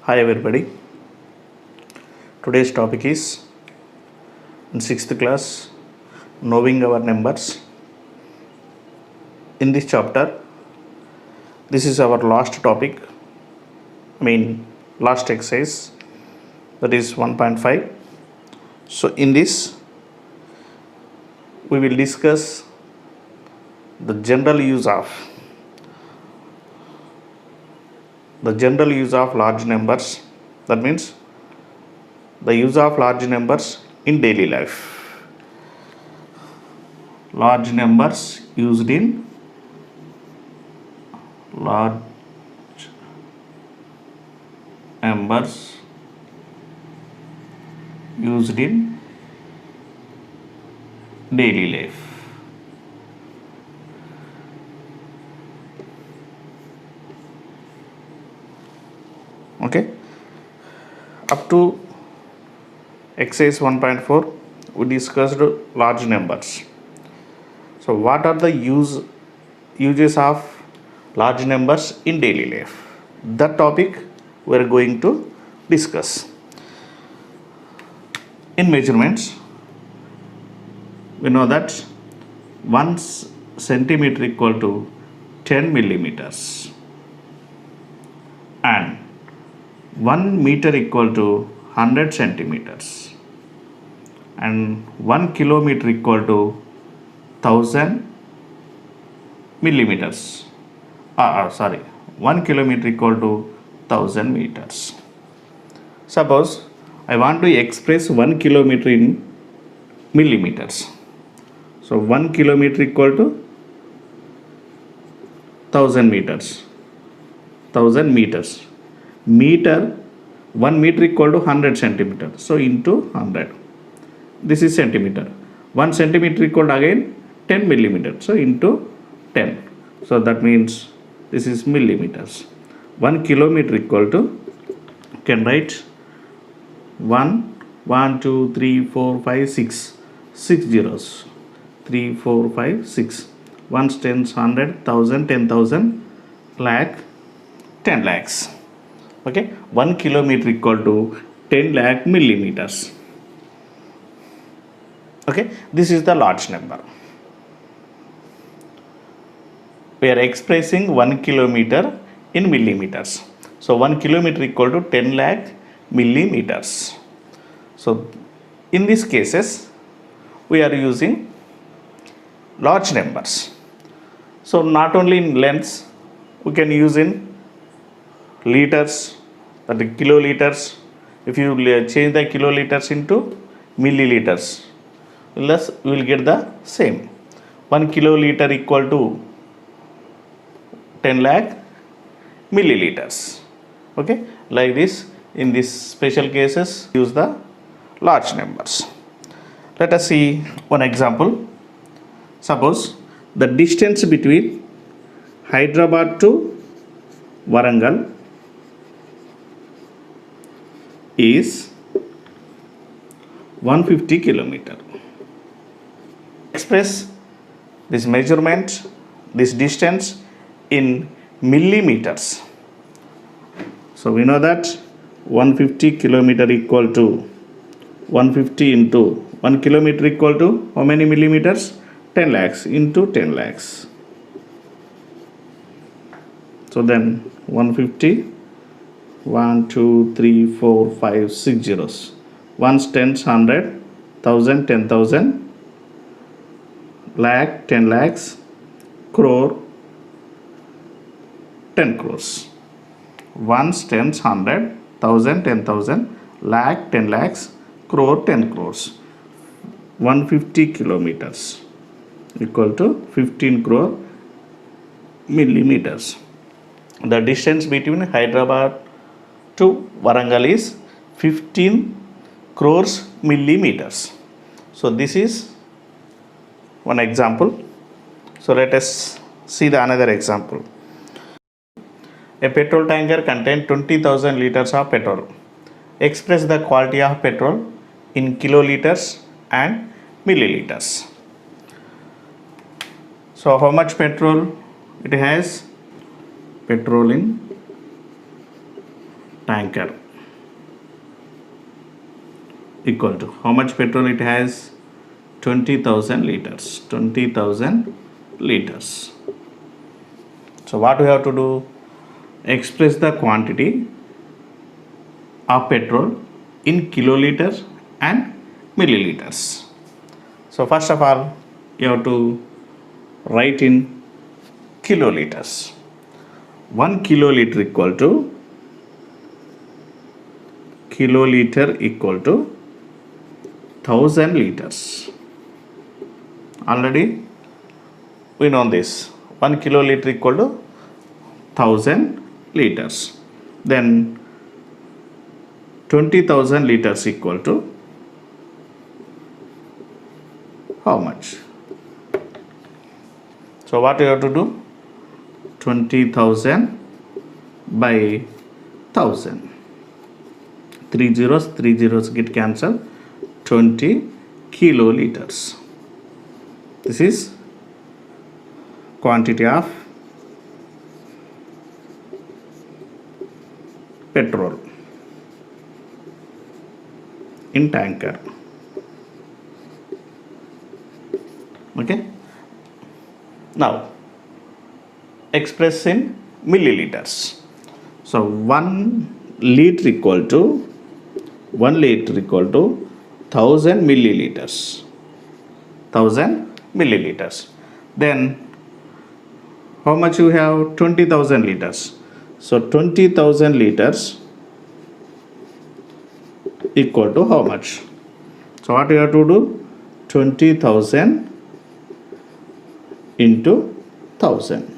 Hi everybody. Today's topic is in 6th class knowing our numbers. In this chapter, this is our last topic. Last exercise, that is 1.5. So in this we will discuss the general use of large numbers. That means the use of large numbers in daily life. Large numbers used in large numbers used in daily life. Okay, up to exercise 1.4 we discussed large numbers. So what are the uses of large numbers in daily life? That topic we are going to discuss. In measurements, we know that 1 centimeter equal to 10 millimeters and 1 meter equal to 100 centimeters and 1 kilometer equal to 1000 millimeters. 1 kilometer equal to 1000 meters. Suppose I want to express 1 kilometer in millimeters. So 1 kilometer equal to 1000 meters. 1000 meters. 1 meter equal to 100 centimeter. So into 100. This is centimeter. 1 centimeter equal to again 10 millimeter. So into 10. So that means this is millimeters. 1 kilometer equal to, can write 1 2 3 4 5 6 zeros. 3 4 5 6. 1 tens 100 1000 10,000 lakh 10 lakhs. Okay, 1 kilometer equal to 10 lakh millimeters. Okay, this is the large number. We are expressing 1 kilometer in millimeters. So 1 kilometer equal to 10 lakh millimeters. So in these cases we are using large numbers. So not only in lengths, we can use in liters, that is kiloliters. If you change the kiloliters into milliliters, we will get the same. 1 kiloliter equal to 10 lakh milliliters. Okay, like this. In these special cases, use the large numbers. Let us see one example. Suppose the distance between Hyderabad to Warangal is 150 kilometer. Express this measurement, this distance in millimeters. So we know that 150 kilometer equal to 150 into 1 kilometer equal to how many millimeters? 10 lakhs into 10 lakhs. So then 150, 1 2 3 4 5 6 zeros. 1 tens 100 1000 10,000 lakh 10 lakhs crore 10 crores. 1 tens 100 1000 10,000 lakh 10 lakhs crore 10 crores. 150 kilometers equal to 15 crore millimeters. The distance between Hyderabad to Warangal is 15 crores millimeters. So this is one example. So let us see the another example. A petrol tanker contains 20,000 liters of petrol. Express the quality of petrol in kiloliters and milliliters. So how much petrol it has? Petrol in tanker equal to how much petrol it has? 20,000 liters. 20,000 liters. So what we have to do? Express the quantity of petrol in kiloliters and milliliters. So first of all, you have to write in kiloliters. 1 kiloliter equal to 1,000 liters. Already we know this. 1 kiloliter equal to 1,000 liters. Then 20,000 liters equal to how much? So what you have to do? 20,000 by 1,000. 3 zeros get cancelled. 20 kiloliters. This is quantity of petrol in tanker. Okay. Now express in milliliters. So 1 liter equal to 1,000 milliliters. 1,000 milliliters. Then how much you have? 20,000 liters. So 20,000 liters equal to how much? So what you have to do? 20,000 into 1,000.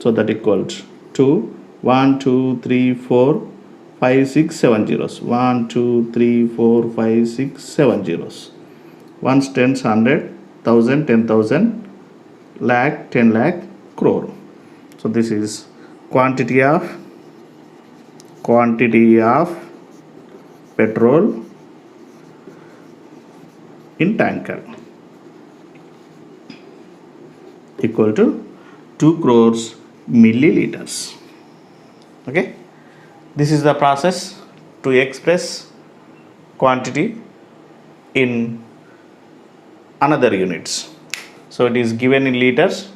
So that equals to 1, 2, 3, 4, 5, 6, 7 zeros. 1, 2, 3, 4, 5, 6, 7 zeros. Ones, tens, 100, 1,000, 10,000, lakh, 10 lakh, crore. So this is quantity of petrol in tanker equal to 2 crores milliliters. Okay, this is the process to express quantity in another units. So it is given in liters,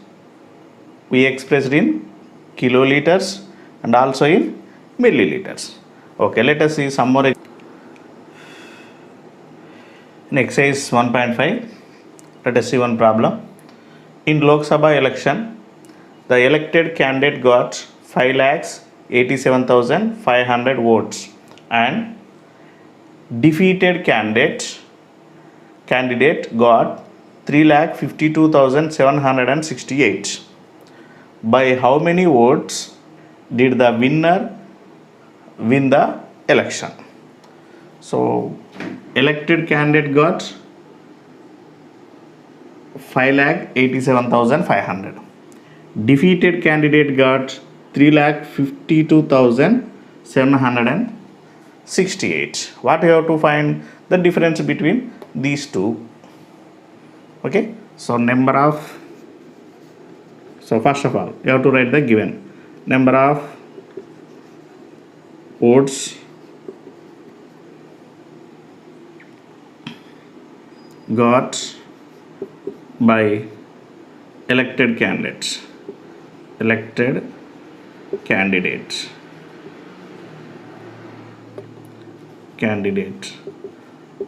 we expressed in kiloliters and also in milliliters. Okay, let us see some more. In exercise 1.5, let us see one problem. In Lok Sabha election, the elected candidate got 5,87,500 votes and defeated candidate got 3,52,768. By how many votes did the winner win the election? So elected candidate got 5,87,500. Defeated candidate got 3,52,768. What you have to find? The difference between these two. Okay, so first of all, you have to write the given number of votes got by elected candidate.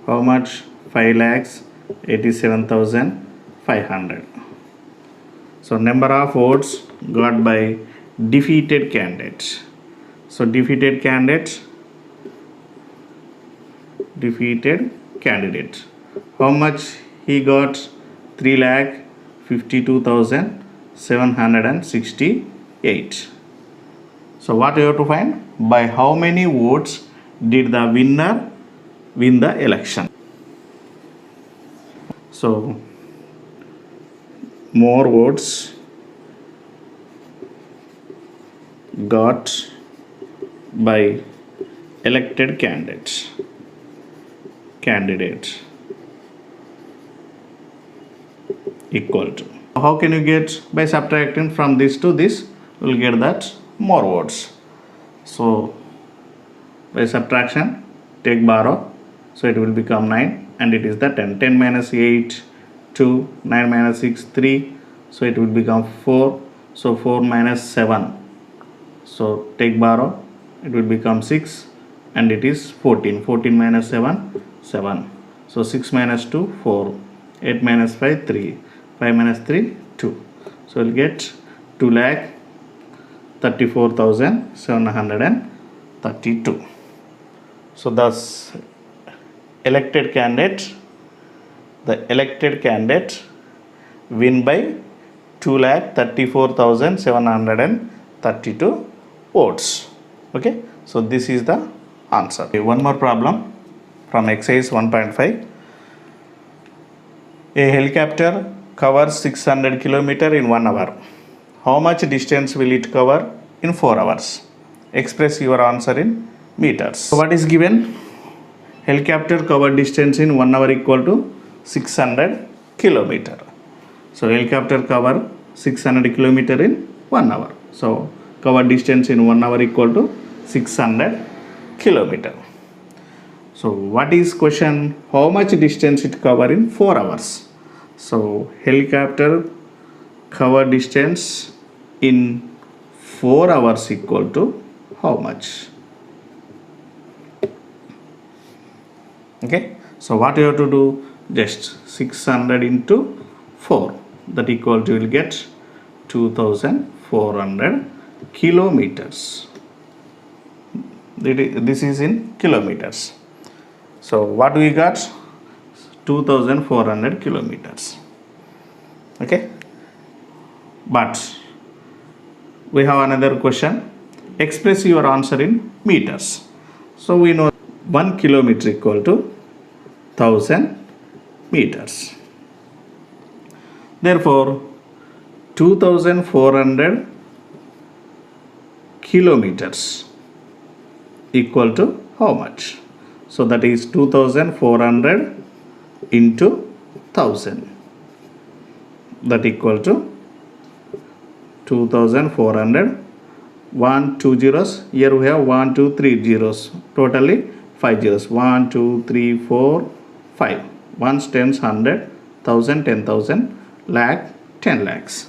How much? 5,87,500. So number of votes got by defeated candidate. So defeated candidate. How much he got? 3,52,768. So what you have to find? By how many votes did the winner win the election? So more votes got by elected candidate equal to. How can you get? By subtracting from this to this, you will get that more votes. So by subtraction, take borrow, so it will become 9 and it is the 10. 10 minus 8, 2, 9 minus 6, 3, so it will become 4, so 4 minus 7, so take borrow, it will become 6 and it is 14. 14 minus 7, 7, so 6 minus 2, 4, 8 minus 5, 3, 5 minus 3, 2, so we'll get 2,34,732. So thus the elected candidate win by 2,34,732 votes. Okay, so this is the answer. Okay, one more problem from exercise 1.5. A helicopter covers 600 km in 1 hour. How much distance will it cover in 4 hours? Express your answer in meters. So what is given? Helicopter cover distance in 1 hour equal to 600 km. So helicopter cover 600 km in 1 hour. So cover distance in 1 hour equal to 600 km. So what is question? How much distance it cover in 4 hours? So helicopter cover distance in 4 hours equal to how much? Okay, so what you have to do? Just 600 into 4, that equal to, you will get 2,400 kilometers. This is in kilometers. So what we got? 2,400 kilometers. Okay, but we have another question. Express your answer in meters. So we know 1 kilometer equal to 1000 meters. Therefore 2,400 kilometers equal to how much? So that is 2,400 into 1000, that equal to 2,400. 1 2 zeros, here we have 1 2 3 zeros, totally 5 zeros. 1 2 3 4 5, ones, tens, 100, 1000, 10,000, lakh, 10 lakhs.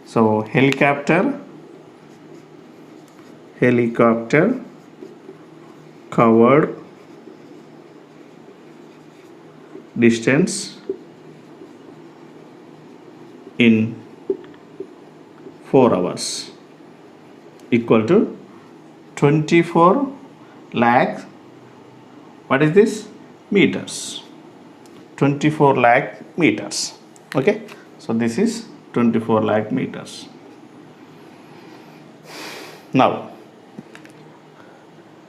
So helicopter covered distance in 4 hours equal to 24 lakh, what is this? Meters. 24 lakh meters. Okay, so this is 24 lakh meters. Now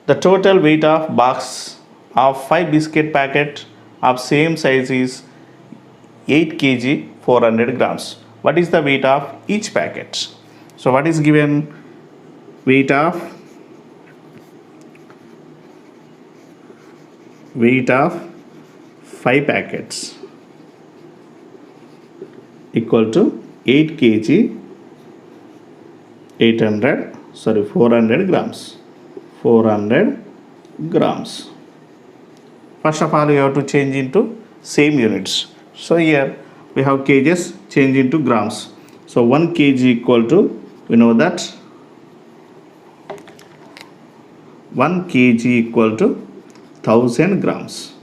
the total weight of box of 5 biscuit packet of same size is 8 kg 400 grams. What is the weight of each packet? So what is given? Weight of 5 packets equal to 8 kg 400 grams. 400 grams. First of all, you have to change into same units. So here we have kgs, change into grams. So 1 kg equal to, we know that 1 kg equal to 1000 grams.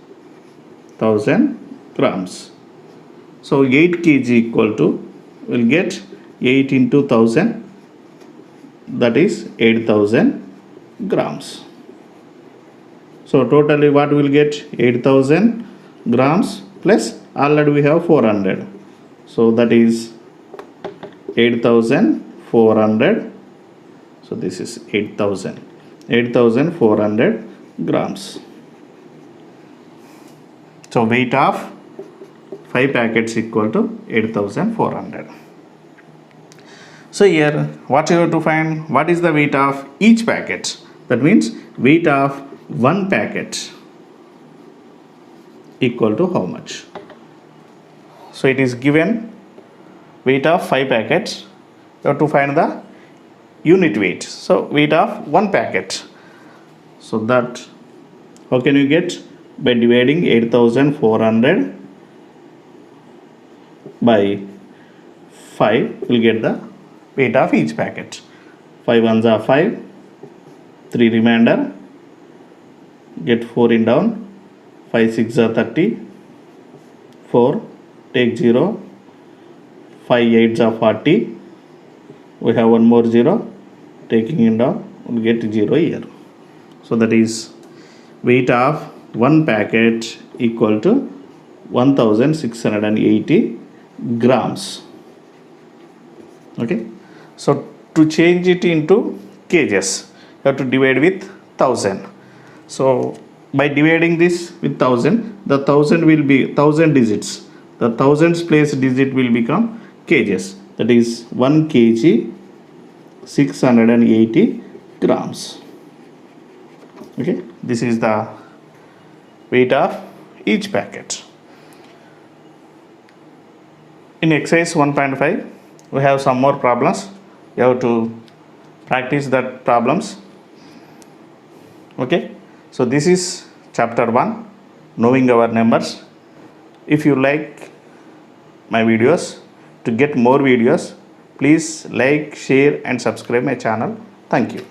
1000 grams. So 8 kg equal to, we'll get 8 into 1000, that is 8000 grams. So totally what will get? 8000 grams plus already we have 400. So that is 8400. So this is 8400 grams. So weight of 5 packets equal to 8400. So here what you have to find? What is the weight of each packet? That means weight of one packet equal to how much? So it is given weight of 5 packets. You have to find the unit weight. So weight of one packet. So that How can you get? By dividing 8400 by 5, we'll get the weight of each packet. 5 ones are 5, 3 remainder, get 4 in down, 5 6 are 30, 4, take 0, 5 8s are 40, we have one more 0, taking in down, we'll get 0 here. So that is weight of one packet equal to 1680 grams. Okay, so to change it into kgs, you have to divide with 1000. So by dividing this with 1000, the 1000 will be 1000 digits. The thousands place digit will become kgs. That is 1 kg 680 grams. Okay, this is the weight of each packet. In exercise 1.5, we have some more problems. You have to practice that problems. Okay, so this is chapter 1, knowing our numbers. If you like my videos, to get more videos, please like, share and subscribe my channel. Thank you.